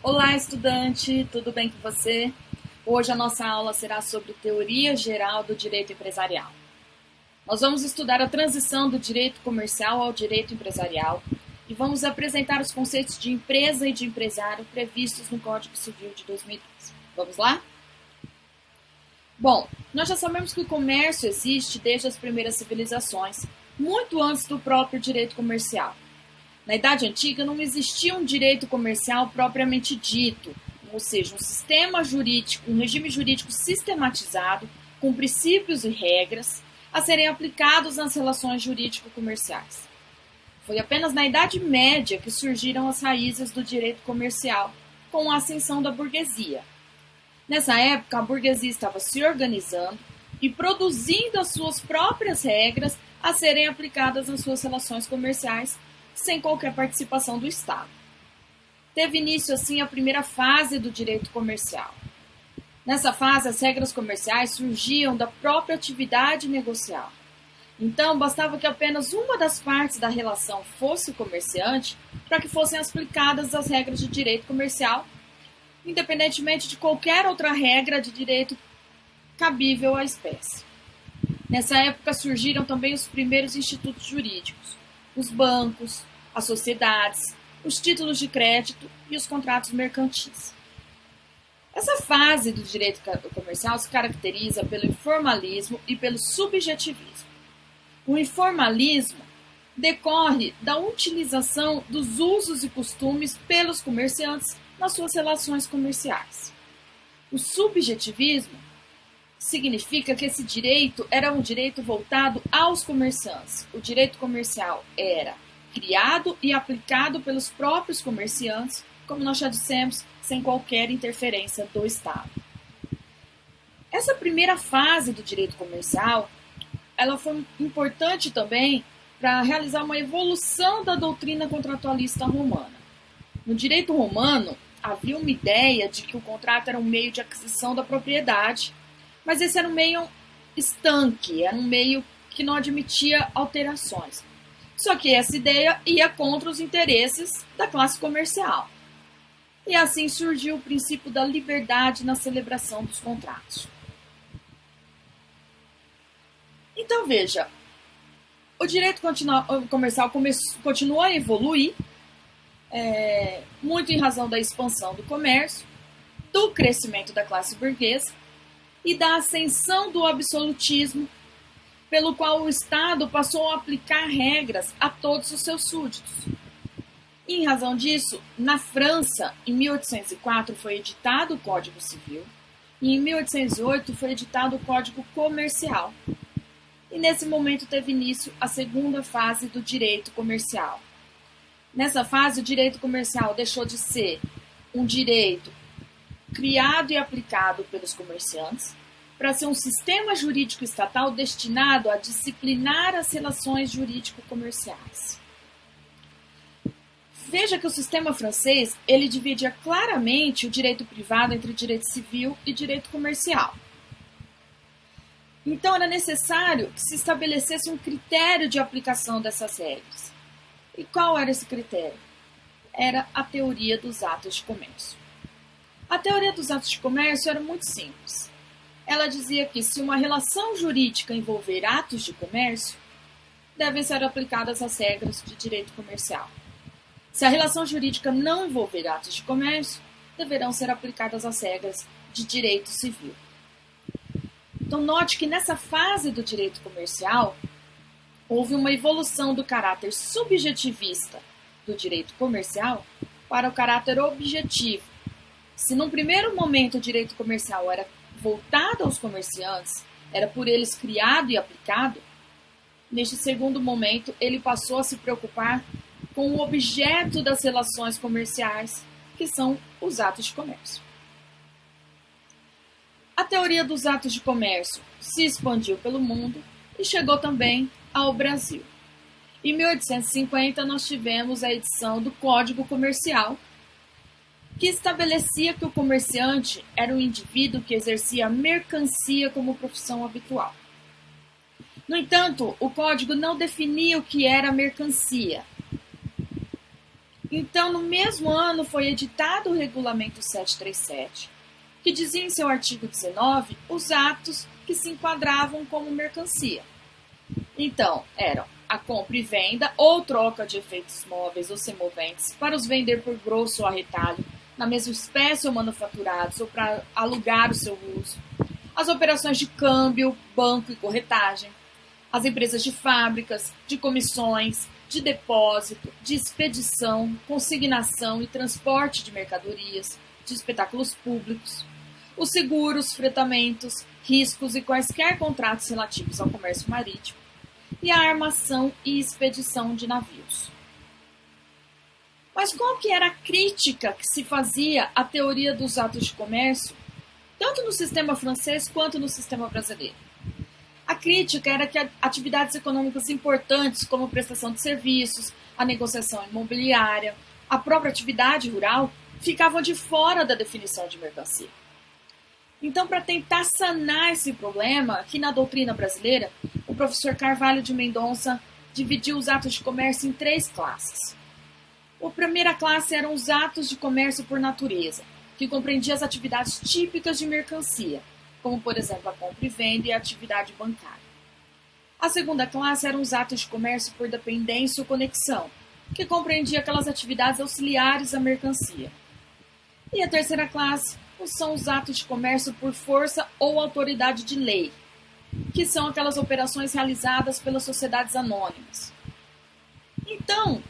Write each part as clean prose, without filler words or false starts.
Olá, estudante, tudo bem com você? Hoje a nossa aula será sobre teoria geral do direito empresarial. Nós vamos estudar a transição do direito comercial ao direito empresarial e vamos apresentar os conceitos de empresa e de empresário previstos no Código Civil de 2012. Vamos lá? Bom, nós já sabemos que o comércio existe desde as primeiras civilizações, muito antes do próprio direito comercial. Na Idade Antiga não existia um direito comercial propriamente dito, ou seja, um sistema jurídico, um regime jurídico sistematizado, com princípios e regras a serem aplicados nas relações jurídico-comerciais. Foi apenas na Idade Média que surgiram as raízes do direito comercial, com a ascensão da burguesia. Nessa época, a burguesia estava se organizando e produzindo as suas próprias regras a serem aplicadas nas suas relações comerciais, sem qualquer participação do Estado. Teve início, assim, a primeira fase do direito comercial. Nessa fase, as regras comerciais surgiam da própria atividade negocial. Então, bastava que apenas uma das partes da relação fosse o comerciante para que fossem aplicadas as regras de direito comercial, independentemente de qualquer outra regra de direito cabível à espécie. Nessa época surgiram também os primeiros institutos jurídicos, os bancos, as sociedades, os títulos de crédito e os contratos mercantis. Essa fase do direito comercial se caracteriza pelo informalismo e pelo subjetivismo. O informalismo decorre da utilização dos usos e costumes pelos comerciantes nas suas relações comerciais. O subjetivismo significa que esse direito era um direito voltado aos comerciantes. O direito comercial era criado e aplicado pelos próprios comerciantes, como nós já dissemos, sem qualquer interferência do Estado. Essa primeira fase do direito comercial, ela foi importante também para realizar uma evolução da doutrina contratualista romana. No direito romano, havia uma ideia de que o contrato era um meio de aquisição da propriedade, mas esse era um meio estanque, era um meio que não admitia alterações. Só que essa ideia ia contra os interesses da classe comercial. E assim surgiu o princípio da liberdade na celebração dos contratos. Então veja, o direito comercial continuou a evoluir, muito em razão da expansão do comércio, do crescimento da classe burguesa e da ascensão do absolutismo, pelo qual o Estado passou a aplicar regras a todos os seus súditos. Em razão disso, na França, em 1804 foi editado o Código Civil e em 1808 foi editado o Código Comercial. E nesse momento teve início a segunda fase do direito comercial. Nessa fase, o direito comercial deixou de ser um direito criado e aplicado pelos comerciantes para ser um sistema jurídico estatal destinado a disciplinar as relações jurídico-comerciais. Veja que o sistema francês, ele dividia claramente o direito privado entre direito civil e direito comercial. Então, era necessário que se estabelecesse um critério de aplicação dessas regras. E qual era esse critério? Era a teoria dos atos de comércio. A teoria dos atos de comércio era muito simples. Ela dizia que se uma relação jurídica envolver atos de comércio, devem ser aplicadas as regras de direito comercial. Se a relação jurídica não envolver atos de comércio, deverão ser aplicadas as regras de direito civil. Então, note que nessa fase do direito comercial, houve uma evolução do caráter subjetivista do direito comercial para o caráter objetivo. Se num primeiro momento o direito comercial era voltado aos comerciantes, era por eles criado e aplicado, neste segundo momento ele passou a se preocupar com o objeto das relações comerciais, que são os atos de comércio. A teoria dos atos de comércio se expandiu pelo mundo e chegou também ao Brasil. Em 1850, nós tivemos a edição do Código Comercial, que estabelecia que o comerciante era um indivíduo que exercia a mercancia como profissão habitual. No entanto, o código não definia o que era mercancia. Então, no mesmo ano, foi editado o Regulamento 737, que dizia em seu artigo 19 os atos que se enquadravam como mercancia. Então, eram a compra e venda ou troca de efeitos móveis ou semoventes para os vender por grosso ou a retalho, na mesma espécie ou manufaturados, ou para alugar o seu uso, as operações de câmbio, banco e corretagem, as empresas de fábricas, de comissões, de depósito, de expedição, consignação e transporte de mercadorias, de espetáculos públicos, os seguros, fretamentos, riscos e quaisquer contratos relativos ao comércio marítimo, e a armação e expedição de navios. Mas qual que era a crítica que se fazia à teoria dos atos de comércio, tanto no sistema francês quanto no sistema brasileiro? A crítica era que atividades econômicas importantes, como a prestação de serviços, a negociação imobiliária, a própria atividade rural, ficavam de fora da definição de mercancia. Então, para tentar sanar esse problema, aqui na doutrina brasileira, o professor Carvalho de Mendonça dividiu os atos de comércio em 3 classes. A primeira classe eram os atos de comércio por natureza, que compreendia as atividades típicas de mercancia, como, por exemplo, a compra e venda e a atividade bancária. A segunda classe eram os atos de comércio por dependência ou conexão, que compreendia aquelas atividades auxiliares à mercancia. E a terceira classe são os atos de comércio por força ou autoridade de lei, que são aquelas operações realizadas pelas sociedades anônimas. Então,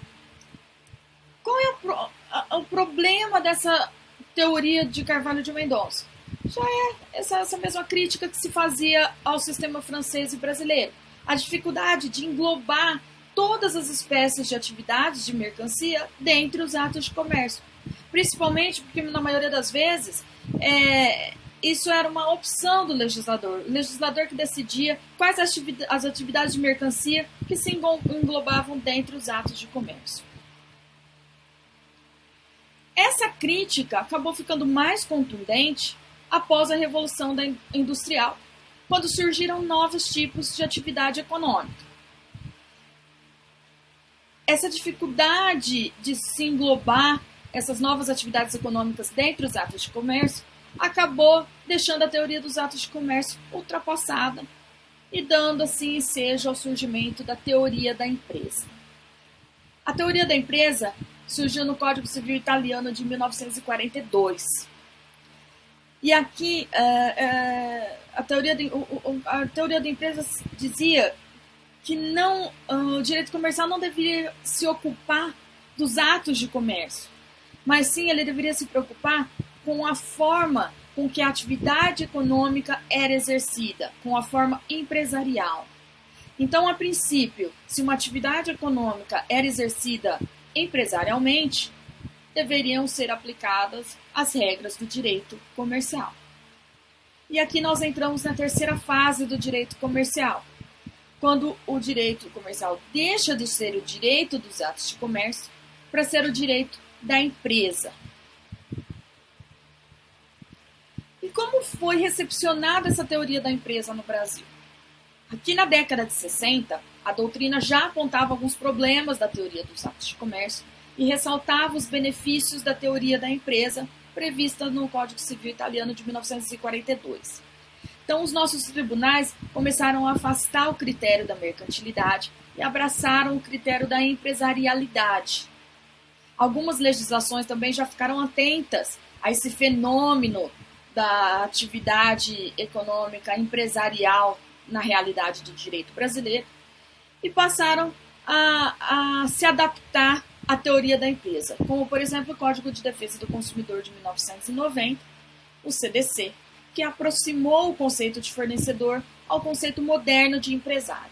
qual é o problema dessa teoria de Carvalho de Mendonça? Já é essa mesma crítica que se fazia ao sistema francês e brasileiro. A dificuldade de englobar todas as espécies de atividades de mercancia dentre os atos de comércio. Principalmente porque, na maioria das vezes, isso era uma opção do legislador. O legislador que decidia quais as atividades de mercancia que se englobavam dentro dos atos de comércio. Essa crítica acabou ficando mais contundente após a Revolução Industrial, quando surgiram novos tipos de atividade econômica. Essa dificuldade de se englobar essas novas atividades econômicas dentro dos atos de comércio acabou deixando a teoria dos atos de comércio ultrapassada e dando assim ensejo ao surgimento da teoria da empresa. A teoria da empresa surgiu no Código Civil Italiano de 1942. E aqui a teoria da empresa dizia que o direito comercial não deveria se ocupar dos atos de comércio, mas sim ele deveria se preocupar com a forma com que a atividade econômica era exercida, com a forma empresarial. Então, a princípio, se uma atividade econômica era exercida empresarialmente, deveriam ser aplicadas as regras do direito comercial. E aqui nós entramos na terceira fase do direito comercial, quando o direito comercial deixa de ser o direito dos atos de comércio para ser o direito da empresa. E como foi recepcionada essa teoria da empresa no Brasil? Aqui na década de 60, a doutrina já apontava alguns problemas da teoria dos atos de comércio e ressaltava os benefícios da teoria da empresa prevista no Código Civil Italiano de 1942. Então, os nossos tribunais começaram a afastar o critério da mercantilidade e abraçaram o critério da empresarialidade. Algumas legislações também já ficaram atentas a esse fenômeno da atividade econômica empresarial na realidade do direito brasileiro e passaram a se adaptar à teoria da empresa, como, por exemplo, o Código de Defesa do Consumidor de 1990, o CDC, que aproximou o conceito de fornecedor ao conceito moderno de empresário.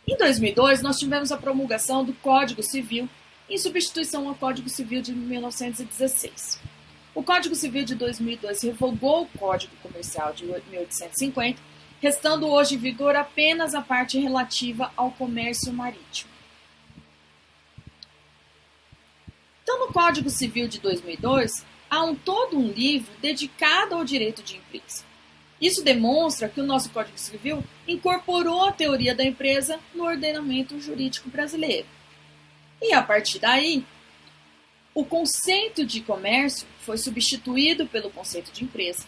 Em 2002, nós tivemos a promulgação do Código Civil em substituição ao Código Civil de 1916. O Código Civil de 2002 revogou o Código Comercial de 1850, restando hoje em vigor apenas a parte relativa ao comércio marítimo. Então, no Código Civil de 2002, há todo um livro dedicado ao direito de empresa. Isso demonstra que o nosso Código Civil incorporou a teoria da empresa no ordenamento jurídico brasileiro. E a partir daí, o conceito de comércio foi substituído pelo conceito de empresa.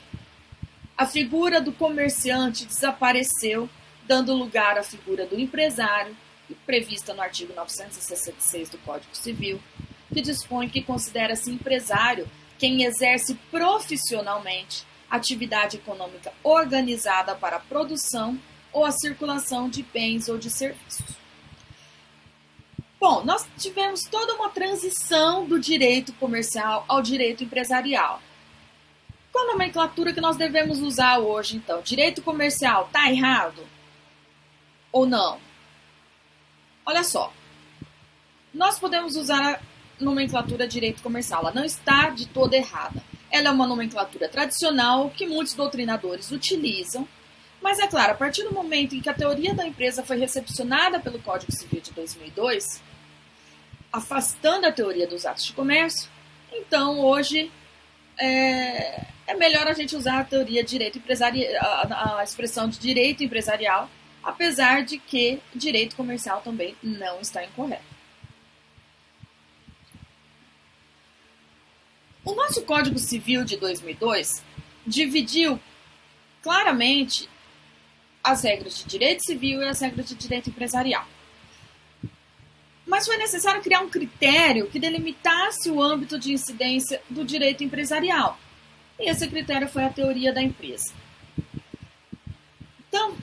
A figura do comerciante desapareceu, dando lugar à figura do empresário, prevista no artigo 966 do Código Civil, que dispõe que considera-se empresário quem exerce profissionalmente atividade econômica organizada para a produção ou a circulação de bens ou de serviços. Bom, nós tivemos toda uma transição do direito comercial ao direito empresarial. Qual a nomenclatura que nós devemos usar hoje, então? Direito comercial está errado? Ou não? Olha só, nós podemos usar a nomenclatura direito comercial, ela não está de toda errada. Ela é uma nomenclatura tradicional que muitos doutrinadores utilizam, mas é claro, a partir do momento em que a teoria da empresa foi recepcionada pelo Código Civil de 2002, afastando a teoria dos atos de comércio, então hoje é melhor a gente usar a teoria de direito empresarial, a expressão de direito empresarial, apesar de que direito comercial também não está incorreto. O nosso Código Civil de 2002 dividiu claramente as regras de direito civil e as regras de direito empresarial. Mas foi necessário criar um critério que delimitasse o âmbito de incidência do direito empresarial. E esse critério foi a teoria da empresa. Então,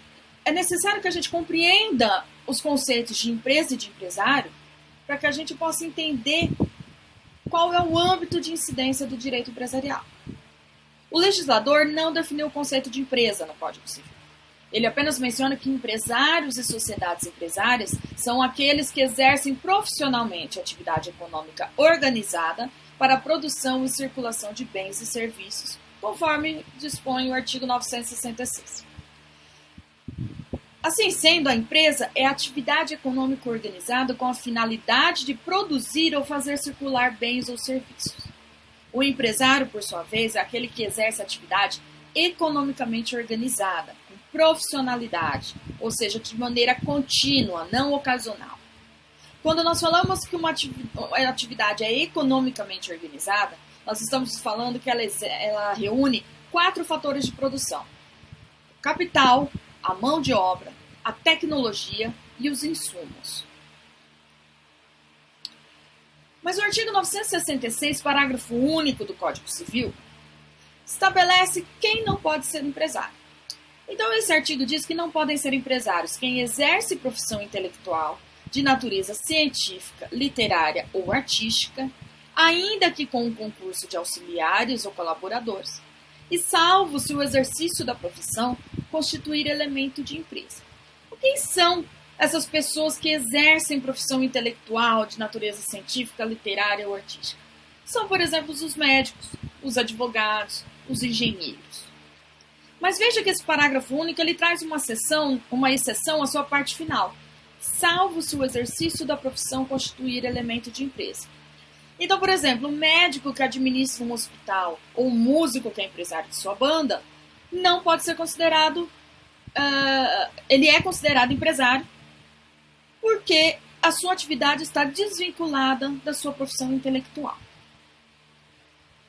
é necessário que a gente compreenda os conceitos de empresa e de empresário para que a gente possa entender qual é o âmbito de incidência do direito empresarial. O legislador não definiu o conceito de empresa no Código Civil. Ele apenas menciona que empresários e sociedades empresárias são aqueles que exercem profissionalmente atividade econômica organizada para a produção e circulação de bens e serviços, conforme dispõe o artigo 966. Assim sendo, a empresa é a atividade econômica organizada com a finalidade de produzir ou fazer circular bens ou serviços. O empresário, por sua vez, é aquele que exerce atividade economicamente organizada, com profissionalidade, ou seja, de maneira contínua, não ocasional. Quando nós falamos que uma atividade é economicamente organizada, nós estamos falando que ela reúne 4 fatores de produção: o capital, a mão de obra, a tecnologia e os insumos. Mas o artigo 966, parágrafo único do Código Civil, estabelece quem não pode ser empresário. Então, esse artigo diz que não podem ser empresários quem exerce profissão intelectual de natureza científica, literária ou artística, ainda que com um concurso de auxiliares ou colaboradores, e salvo se o exercício da profissão constituir elemento de empresa. Quem são essas pessoas que exercem profissão intelectual de natureza científica, literária ou artística? São, por exemplo, os médicos, os advogados, os engenheiros. Mas veja que esse parágrafo único ele traz uma exceção à sua parte final, salvo se o exercício da profissão constituir elemento de empresa. Então, por exemplo, o médico que administra um hospital ou o músico que é empresário de sua banda não pode ser considerado, ele é considerado empresário porque a sua atividade está desvinculada da sua profissão intelectual.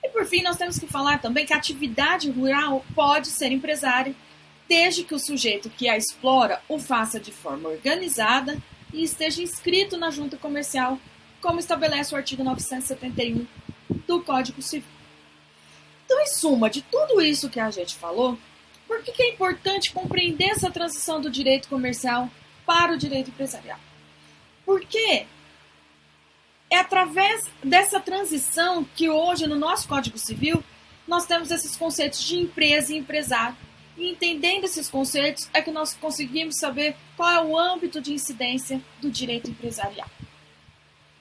E por fim, nós temos que falar também que a atividade rural pode ser empresária, desde que o sujeito que a explora o faça de forma organizada e esteja inscrito na junta comercial, como estabelece o artigo 971 do Código Civil. Então, em suma, de tudo isso que a gente falou, por que é importante compreender essa transição do direito comercial para o direito empresarial? Porque é através dessa transição que hoje, no nosso Código Civil, nós temos esses conceitos de empresa e empresário. E entendendo esses conceitos é que nós conseguimos saber qual é o âmbito de incidência do direito empresarial.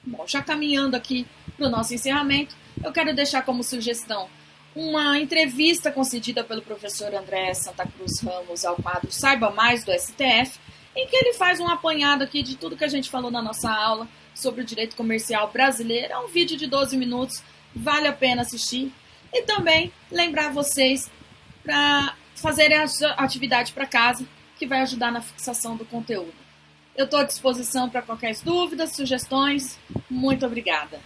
Bom, já caminhando aqui para o nosso encerramento, eu quero deixar como sugestão uma entrevista concedida pelo professor André Santa Cruz Ramos ao quadro Saiba Mais do STF, em que ele faz um apanhado aqui de tudo que a gente falou na nossa aula sobre o direito comercial brasileiro. É um vídeo de 12 minutos, vale a pena assistir. E também lembrar vocês para fazerem a atividade para casa, que vai ajudar na fixação do conteúdo. Eu estou à disposição para qualquer dúvidas, sugestões. Muito obrigada.